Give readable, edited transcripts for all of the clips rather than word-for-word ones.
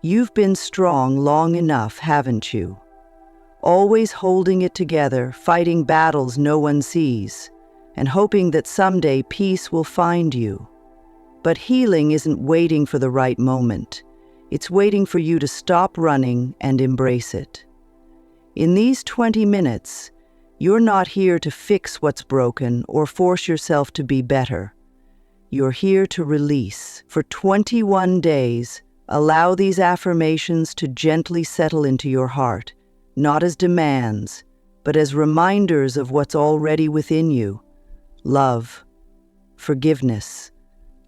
You've been strong long enough, haven't you? Always holding it together, fighting battles no one sees, and hoping that someday peace will find you. But healing isn't waiting for the right moment. It's waiting for you to stop running and embrace it. In these 20 minutes, you're not here to fix what's broken or force yourself to be better. You're here to release. For 21 days, allow these affirmations to gently settle into your heart, not as demands, but as reminders of what's already within you: love, forgiveness,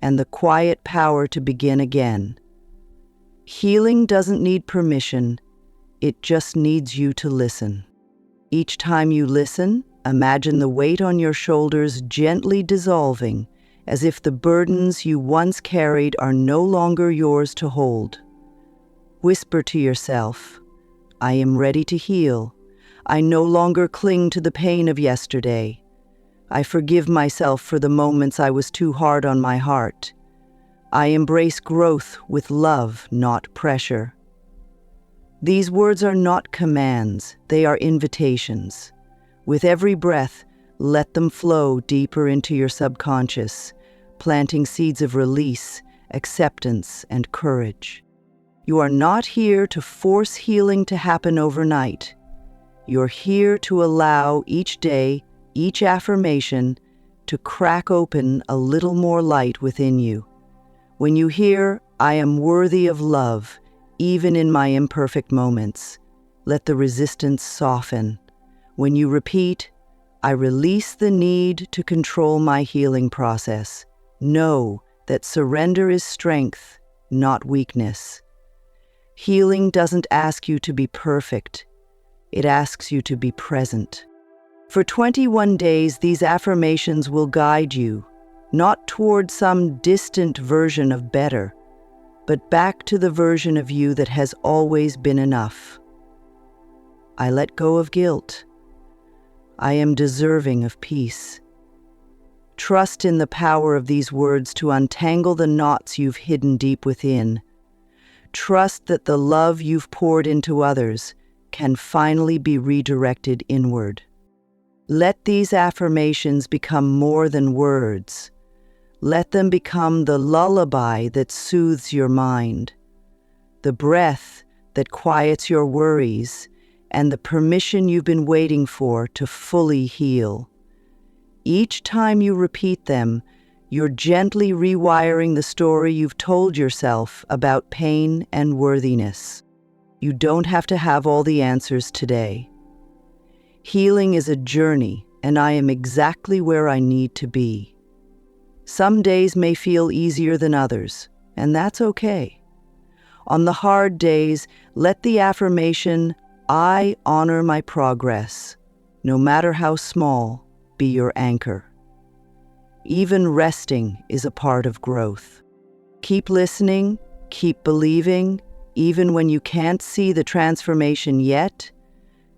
and the quiet power to begin again. Healing doesn't need permission, it just needs you to listen. Each time you listen, imagine the weight on your shoulders gently dissolving, as if the burdens you once carried are no longer yours to hold. Whisper to yourself, "I am ready to heal. I no longer cling to the pain of yesterday. I forgive myself for the moments I was too hard on my heart. I embrace growth with love, not pressure." These words are not commands, they are invitations. With every breath, let them flow deeper into your subconscious, planting seeds of release, acceptance, and courage. You are not here to force healing to happen overnight. You're here to allow each day, each affirmation, to crack open a little more light within you. When you hear, "I am worthy of love, even in my imperfect moments," let the resistance soften. When you repeat, "I release the need to control my healing process," know that surrender is strength, not weakness. Healing doesn't ask you to be perfect. It asks you to be present. For 21 days, these affirmations will guide you, not toward some distant version of better, but back to the version of you that has always been enough. I let go of guilt. I am deserving of peace. Trust in the power of these words to untangle the knots you've hidden deep within. Trust that the love you've poured into others can finally be redirected inward. Let these affirmations become more than words. Let them become the lullaby that soothes your mind, the breath that quiets your worries, and the permission you've been waiting for to fully heal. Each time you repeat them, you're gently rewiring the story you've told yourself about pain and worthiness. You don't have to have all the answers today. Healing is a journey, and I am exactly where I need to be. Some days may feel easier than others, and that's okay. On the hard days, let the affirmation, "I honor my progress," no matter how small, be your anchor. Even resting is a part of growth. Keep listening, keep believing, even when you can't see the transformation yet.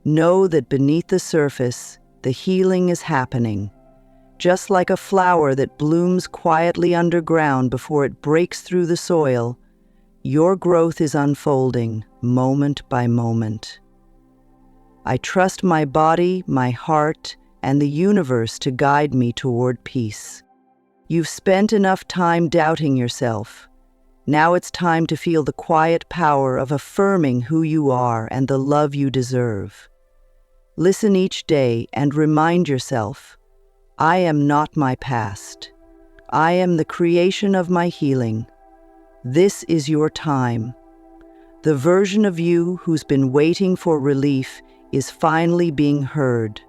Know that beneath the surface, the healing is happening. Just like a flower that blooms quietly underground before it breaks through the soil, your growth is unfolding moment by moment. I trust my body, my heart, and the universe to guide me toward peace. You've spent enough time doubting yourself. Now it's time to feel the quiet power of affirming who you are and the love you deserve. Listen each day and remind yourself, I am not my past. I am the creation of my healing. This is your time. The version of you who's been waiting for relief is finally being heard.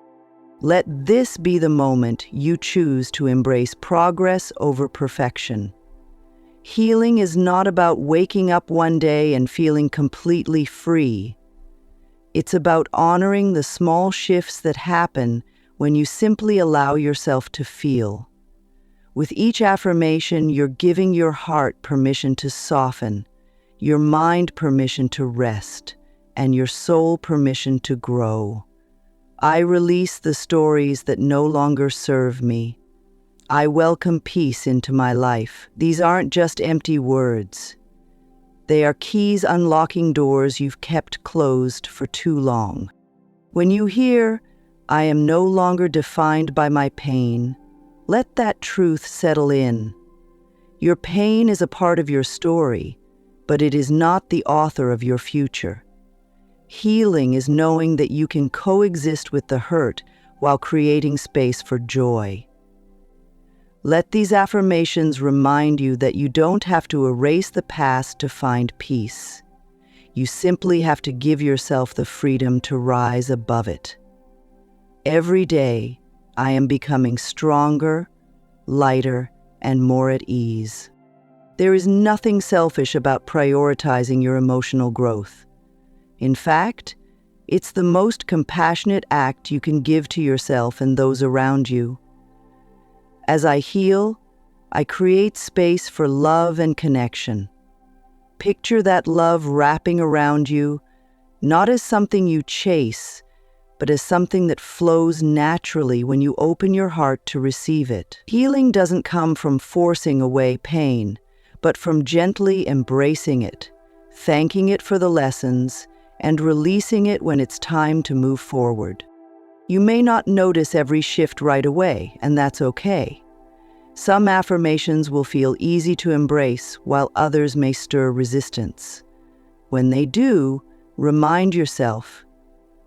Let this be the moment you choose to embrace progress over perfection. Healing is not about waking up one day and feeling completely free. It's about honoring the small shifts that happen when you simply allow yourself to feel. With each affirmation, you're giving your heart permission to soften, your mind permission to rest, and your soul permission to grow. I release the stories that no longer serve me. I welcome peace into my life. These aren't just empty words. They are keys unlocking doors you've kept closed for too long. When you hear, "I am no longer defined by my pain," let that truth settle in. Your pain is a part of your story, but it is not the author of your future. Healing is knowing that you can coexist with the hurt while creating space for joy. Let these affirmations remind you that you don't have to erase the past to find peace. You simply have to give yourself the freedom to rise above it. Every day, I am becoming stronger, lighter, and more at ease. There is nothing selfish about prioritizing your emotional growth. In fact, it's the most compassionate act you can give to yourself and those around you. As I heal, I create space for love and connection. Picture that love wrapping around you, not as something you chase, but as something that flows naturally when you open your heart to receive it. Healing doesn't come from forcing away pain, but from gently embracing it, thanking it for the lessons, and releasing it when it's time to move forward. You may not notice every shift right away, and that's okay. Some affirmations will feel easy to embrace, while others may stir resistance. When they do, remind yourself,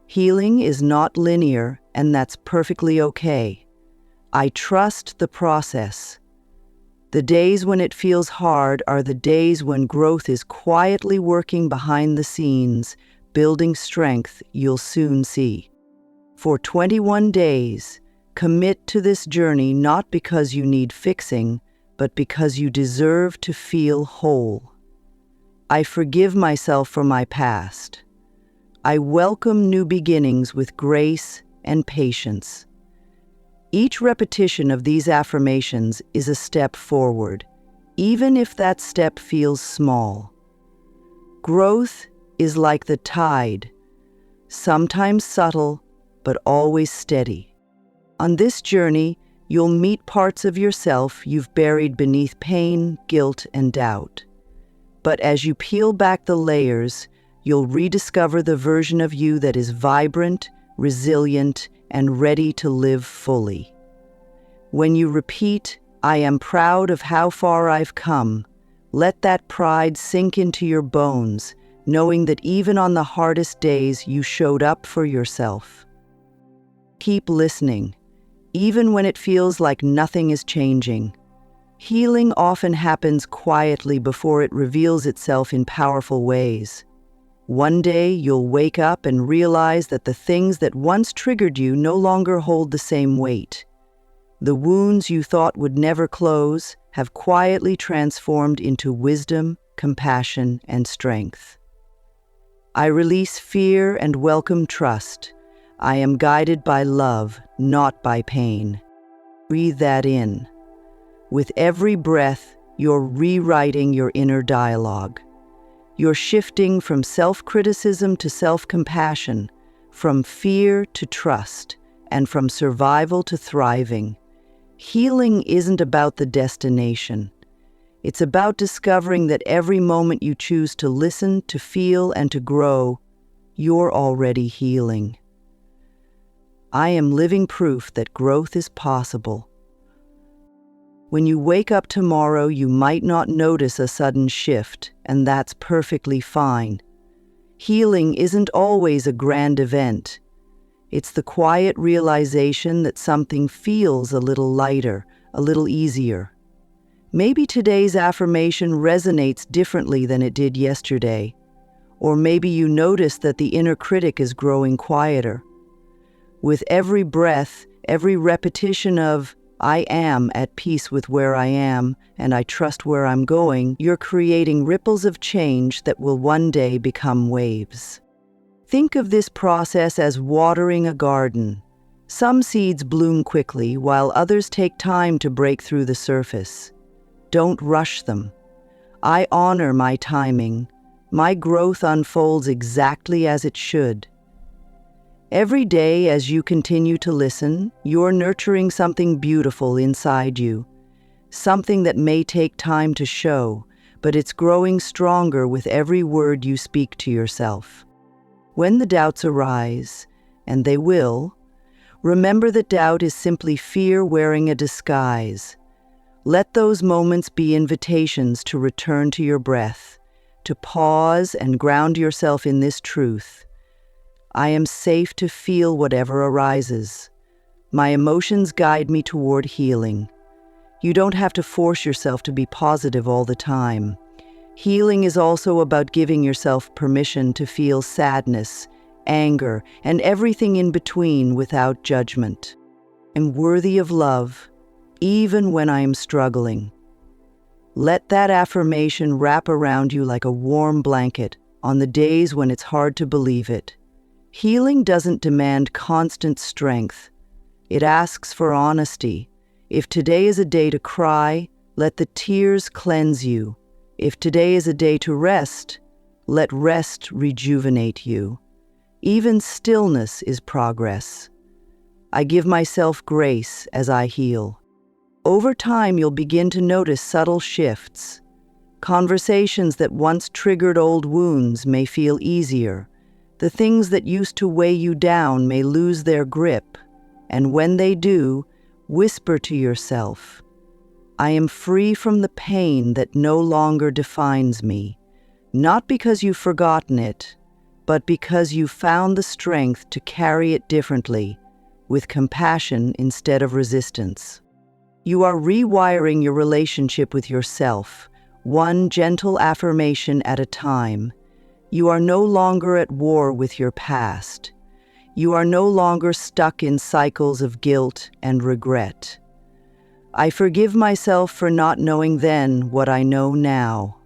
healing is not linear, and that's perfectly okay. I trust the process. The days when it feels hard are the days when growth is quietly working behind the scenes, building strength you'll soon see. For 21 days, commit to this journey not because you need fixing, but because you deserve to feel whole. I forgive myself for my past. I welcome new beginnings with grace and patience. Each repetition of these affirmations is a step forward, even if that step feels small. Growth is like the tide, sometimes subtle, but always steady. On this journey, you'll meet parts of yourself you've buried beneath pain, guilt, and doubt. But as you peel back the layers, you'll rediscover the version of you that is vibrant, resilient, and ready to live fully. When you repeat, "I am proud of how far I've come," let that pride sink into your bones, knowing that even on the hardest days you showed up for yourself. Keep listening, even when it feels like nothing is changing. Healing often happens quietly before it reveals itself in powerful ways. One day you'll wake up and realize that the things that once triggered you no longer hold the same weight. The wounds you thought would never close have quietly transformed into wisdom, compassion, and strength. I release fear and welcome trust. I am guided by love, not by pain. Breathe that in. With every breath, you're rewriting your inner dialogue. You're shifting from self-criticism to self-compassion, from fear to trust, and from survival to thriving. Healing isn't about the destination. It's about discovering that every moment you choose to listen, to feel, and to grow, you're already healing. I am living proof that growth is possible. When you wake up tomorrow, you might not notice a sudden shift, and that's perfectly fine. Healing isn't always a grand event. It's the quiet realization that something feels a little lighter, a little easier. Maybe today's affirmation resonates differently than it did yesterday. Or maybe you notice that the inner critic is growing quieter. With every breath, every repetition of, "I am at peace with where I am, and I trust where I'm going," you're creating ripples of change that will one day become waves. Think of this process as watering a garden. Some seeds bloom quickly, while others take time to break through the surface. Don't rush them. I honor my timing. My growth unfolds exactly as it should. Every day, as you continue to listen, you're nurturing something beautiful inside you, something that may take time to show, but it's growing stronger with every word you speak to yourself. When the doubts arise, and they will, remember that doubt is simply fear wearing a disguise. Let those moments be invitations to return to your breath, to pause and ground yourself in this truth. I am safe to feel whatever arises. My emotions guide me toward healing. You don't have to force yourself to be positive all the time. Healing is also about giving yourself permission to feel sadness, anger, and everything in between without judgment. I'm worthy of love, even when I am struggling. Let that affirmation wrap around you like a warm blanket on the days when it's hard to believe it. Healing doesn't demand constant strength. It asks for honesty. If today is a day to cry, let the tears cleanse you. If today is a day to rest, let rest rejuvenate you. Even stillness is progress. I give myself grace as I heal. Over time, you'll begin to notice subtle shifts. Conversations that once triggered old wounds may feel easier. The things that used to weigh you down may lose their grip. And when they do, whisper to yourself, I am free from the pain that no longer defines me, not because you've forgotten it, but because you found the strength to carry it differently, with compassion instead of resistance. You are rewiring your relationship with yourself, one gentle affirmation at a time. You are no longer at war with your past. You are no longer stuck in cycles of guilt and regret. I forgive myself for not knowing then what I know now.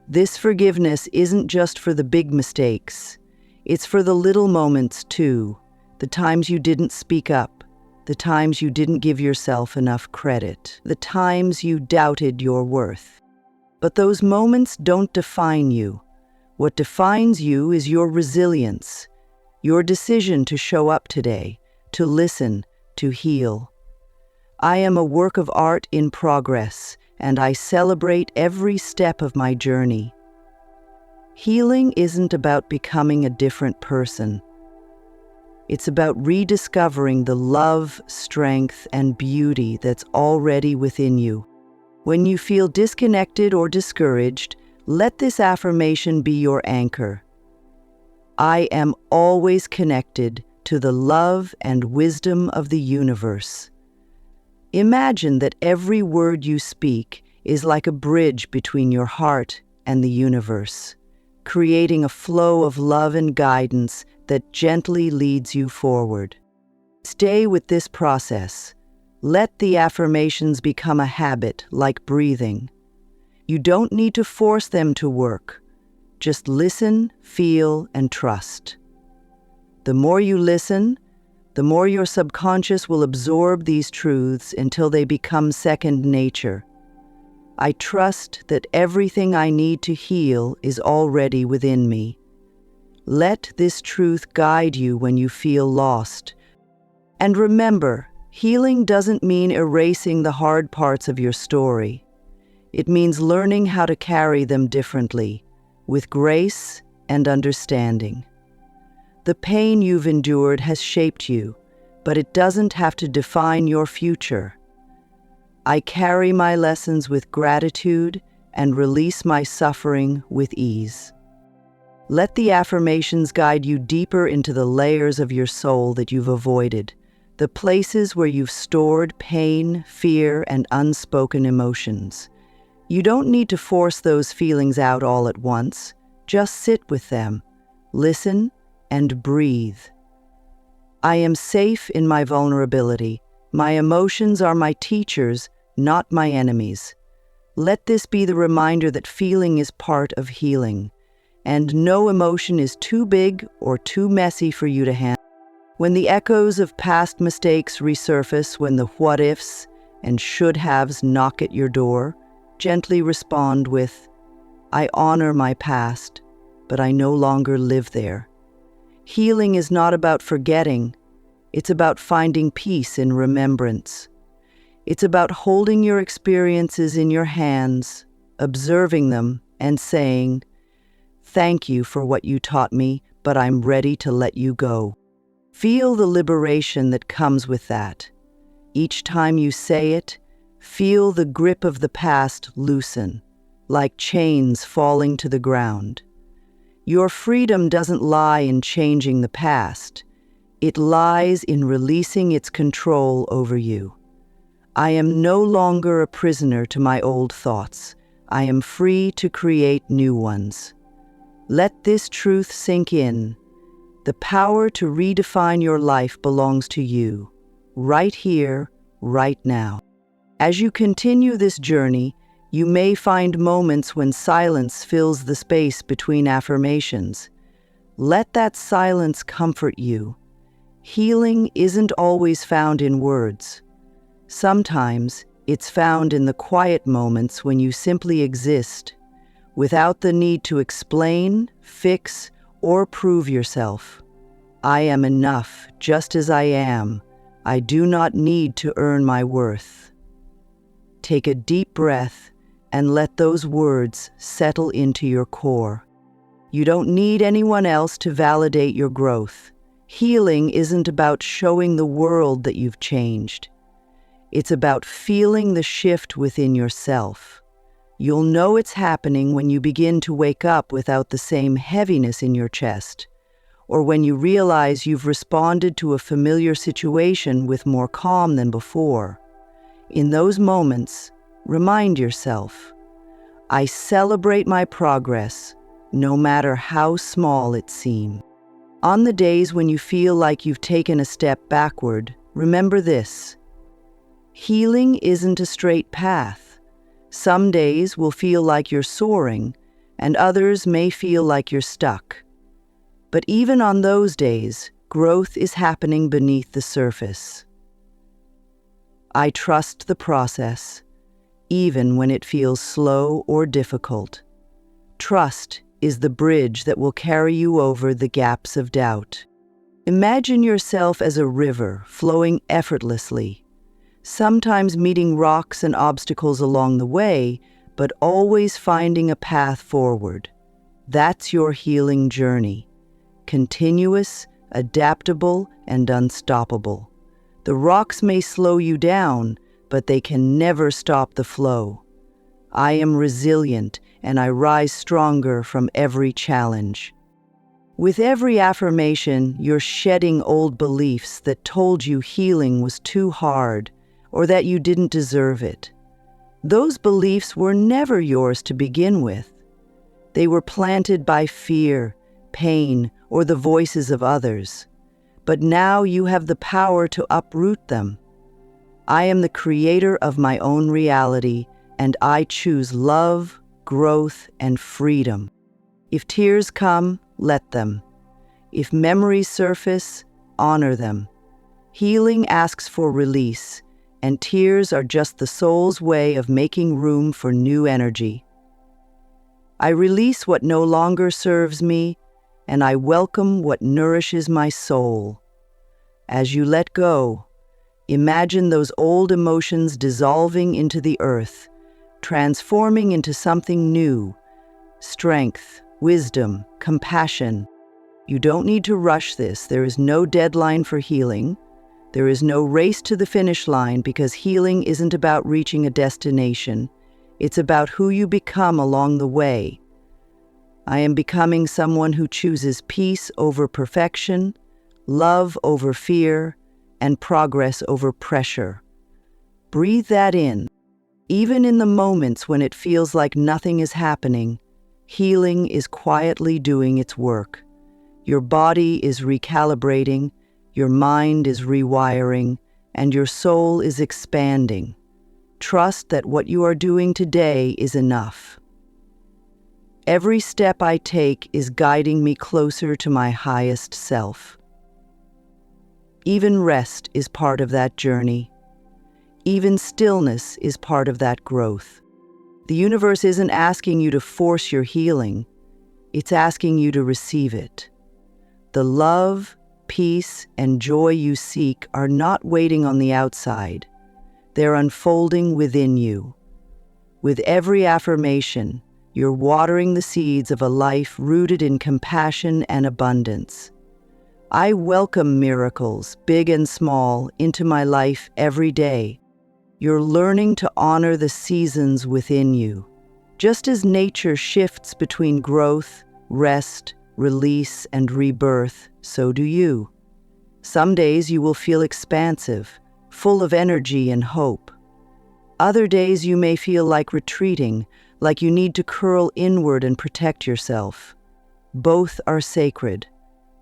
This forgiveness isn't just for the big mistakes. It's for the little moments too, the times you didn't speak up, the times you didn't give yourself enough credit, the times you doubted your worth. But those moments don't define you. What defines you is your resilience, your decision to show up today, to listen, to heal. I am a work of art in progress, and I celebrate every step of my journey. Healing isn't about becoming a different person. It's about rediscovering the love, strength, and beauty that's already within you. When you feel disconnected or discouraged, let this affirmation be your anchor. I am always connected to the love and wisdom of the universe. Imagine that every word you speak is like a bridge between your heart and the universe, creating a flow of love and guidance that gently leads you forward. Stay with this process. Let the affirmations become a habit, like breathing. You don't need to force them to work. Just listen, feel, and trust. The more you listen, the more your subconscious will absorb these truths until they become second nature. I trust that everything I need to heal is already within me. Let this truth guide you when you feel lost. And remember, healing doesn't mean erasing the hard parts of your story. It means learning how to carry them differently, with grace and understanding. The pain you've endured has shaped you, but it doesn't have to define your future. I carry my lessons with gratitude and release my suffering with ease. Let the affirmations guide you deeper into the layers of your soul that you've avoided, the places where you've stored pain, fear, and unspoken emotions. You don't need to force those feelings out all at once. Just sit with them, listen, and breathe. I am safe in my vulnerability. My emotions are my teachers, not my enemies. Let this be the reminder that feeling is part of healing, and no emotion is too big or too messy for you to handle. When the echoes of past mistakes resurface, when the what-ifs and should-haves knock at your door, gently respond with, I honor my past, but I no longer live there. Healing is not about forgetting. It's about finding peace in remembrance. It's about holding your experiences in your hands, observing them, and saying, "Thank you for what you taught me, but I'm ready to let you go." Feel the liberation that comes with that. Each time you say it, feel the grip of the past loosen, like chains falling to the ground. Your freedom doesn't lie in changing the past. It lies in releasing its control over you. I am no longer a prisoner to my old thoughts. I am free to create new ones. Let this truth sink in. The power to redefine your life belongs to you, right here, right now. As you continue this journey, you may find moments when silence fills the space between affirmations. Let that silence comfort you. Healing isn't always found in words. Sometimes it's found in the quiet moments when you simply exist, without the need to explain, fix, or prove yourself. I am enough just as I am. I do not need to earn my worth. Take a deep breath and let those words settle into your core. You don't need anyone else to validate your growth. Healing isn't about showing the world that you've changed. It's about feeling the shift within yourself. You'll know it's happening when you begin to wake up without the same heaviness in your chest, or when you realize you've responded to a familiar situation with more calm than before. In those moments, remind yourself, I celebrate my progress, no matter how small it seems. On the days when you feel like you've taken a step backward, remember this. Healing isn't a straight path. Some days will feel like you're soaring, and others may feel like you're stuck. But even on those days, growth is happening beneath the surface. I trust the process, even when it feels slow or difficult. Trust is the bridge that will carry you over the gaps of doubt. Imagine yourself as a river flowing effortlessly, sometimes meeting rocks and obstacles along the way, but always finding a path forward. That's your healing journey. Continuous, adaptable, and unstoppable. The rocks may slow you down, but they can never stop the flow. I am resilient, and I rise stronger from every challenge. With every affirmation, you're shedding old beliefs that told you healing was too hard or that you didn't deserve it. Those beliefs were never yours to begin with. They were planted by fear, pain, or the voices of others. But now you have the power to uproot them. I am the creator of my own reality, and I choose love, growth, and freedom. If tears come, let them. If memories surface, honor them. Healing asks for release, and tears are just the soul's way of making room for new energy. I release what no longer serves me, and I welcome what nourishes my soul. As you let go, imagine those old emotions dissolving into the earth, transforming into something new: strength, wisdom, compassion. You don't need to rush this. There is no deadline for healing. There is no race to the finish line, because healing isn't about reaching a destination. It's about who you become along the way. I am becoming someone who chooses peace over perfection, love over fear, and progress over pressure. Breathe that in. Even in the moments when it feels like nothing is happening, healing is quietly doing its work. Your body is recalibrating, your mind is rewiring, and your soul is expanding. Trust that what you are doing today is enough. Every step I take is guiding me closer to my highest self. Even rest is part of that journey. Even stillness is part of that growth. The universe isn't asking you to force your healing. It's asking you to receive it. The love, peace, and joy you seek are not waiting on the outside. They're unfolding within you. With every affirmation, You're watering the seeds of a life rooted in compassion and abundance. I welcome miracles, big and small, into my life every day. You're learning to honor the seasons within you. Just as nature shifts between growth, rest, release, and rebirth, so do you. Some days you will feel expansive, full of energy and hope. Other days you may feel like retreating, like you need to curl inward and protect yourself. Both are sacred.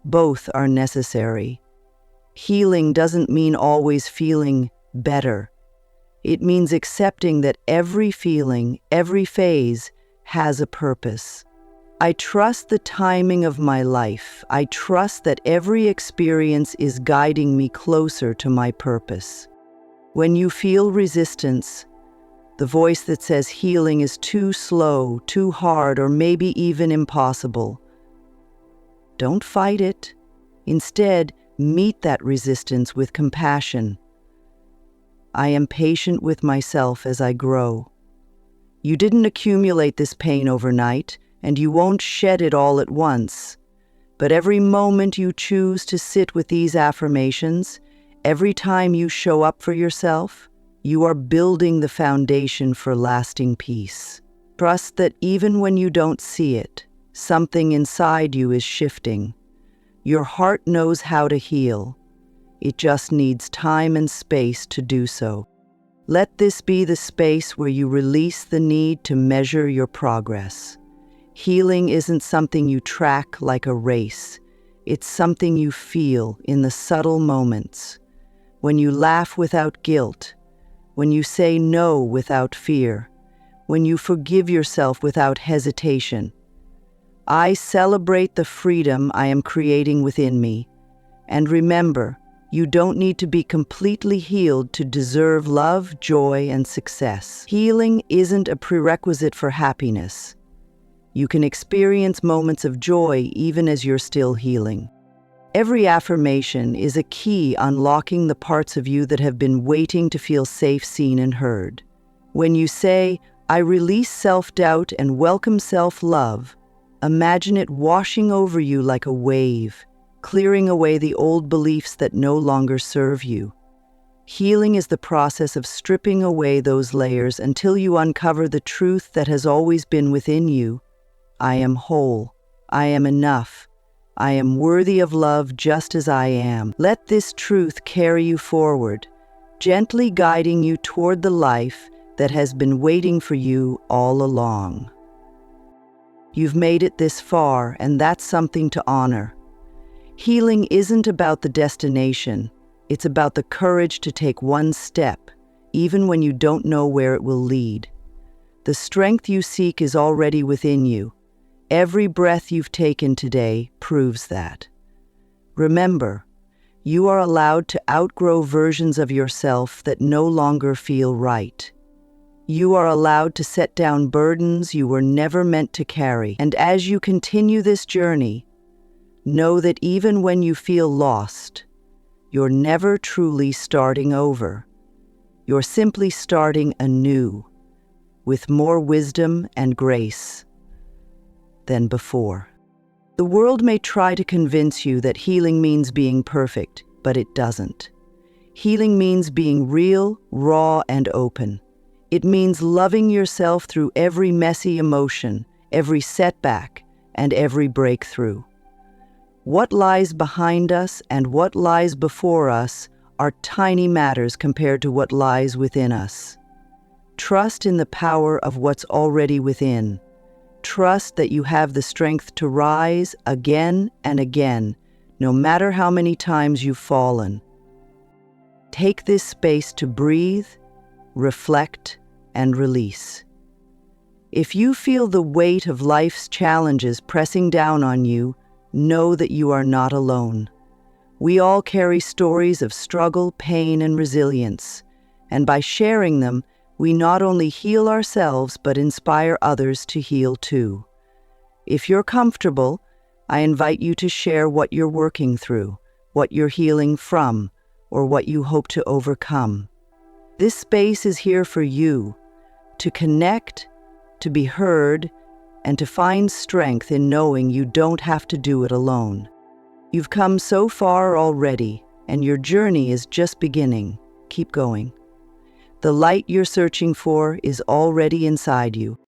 Both are necessary. Healing doesn't mean always feeling better. It means accepting that every feeling, every phase, has a purpose. I trust the timing of my life. I trust that every experience is guiding me closer to my purpose. When you feel resistance, the voice that says healing is too slow, too hard, or maybe even impossible, don't fight it. Instead, meet that resistance with compassion. I am patient with myself as I grow. You didn't accumulate this pain overnight, and you won't shed it all at once. But every moment you choose to sit with these affirmations, every time you show up for yourself, you are building the foundation for lasting peace. Trust that even when you don't see it, something inside you is shifting. Your heart knows how to heal. It just needs time and space to do so. Let this be the space where you release the need to measure your progress. Healing isn't something you track like a race. It's something you feel in the subtle moments. When you laugh without guilt, when you say no without fear, when you forgive yourself without hesitation. I celebrate the freedom I am creating within me. And remember, you don't need to be completely healed to deserve love, joy, and success. Healing isn't a prerequisite for happiness. You can experience moments of joy even as you're still healing. Every affirmation is a key unlocking the parts of you that have been waiting to feel safe, seen, and heard. When you say, I release self-doubt and welcome self-love, imagine it washing over you like a wave, clearing away the old beliefs that no longer serve you. Healing is the process of stripping away those layers until you uncover the truth that has always been within you. I am whole. I am enough. I am worthy of love just as I am. Let this truth carry you forward, gently guiding you toward the life that has been waiting for you all along. You've made it this far, and that's something to honor. Healing isn't about the destination. It's about the courage to take one step, even when you don't know where it will lead. The strength you seek is already within you. Every breath you've taken today proves that. Remember, you are allowed to outgrow versions of yourself that no longer feel right. You are allowed to set down burdens you were never meant to carry. And as you continue this journey, know that even when you feel lost, you're never truly starting over. You're simply starting anew, with more wisdom and grace than before. The world may try to convince you that healing means being perfect, but it doesn't. Healing means being real, raw, and open. It means loving yourself through every messy emotion, every setback, and every breakthrough. What lies behind us and what lies before us are tiny matters compared to what lies within us. Trust in the power of what's already within. Trust that you have the strength to rise again and again, no matter how many times you've fallen. Take this space to breathe, reflect, and release. If you feel the weight of life's challenges pressing down on you, know that you are not alone. We all carry stories of struggle, pain, and resilience, and by sharing them, we not only heal ourselves but inspire others to heal too. If you're comfortable, I invite you to share what you're working through, what you're healing from, or what you hope to overcome. This space is here for you, to connect, to be heard, and to find strength in knowing you don't have to do it alone. You've come so far already, and your journey is just beginning. Keep going. The light you're searching for is already inside you.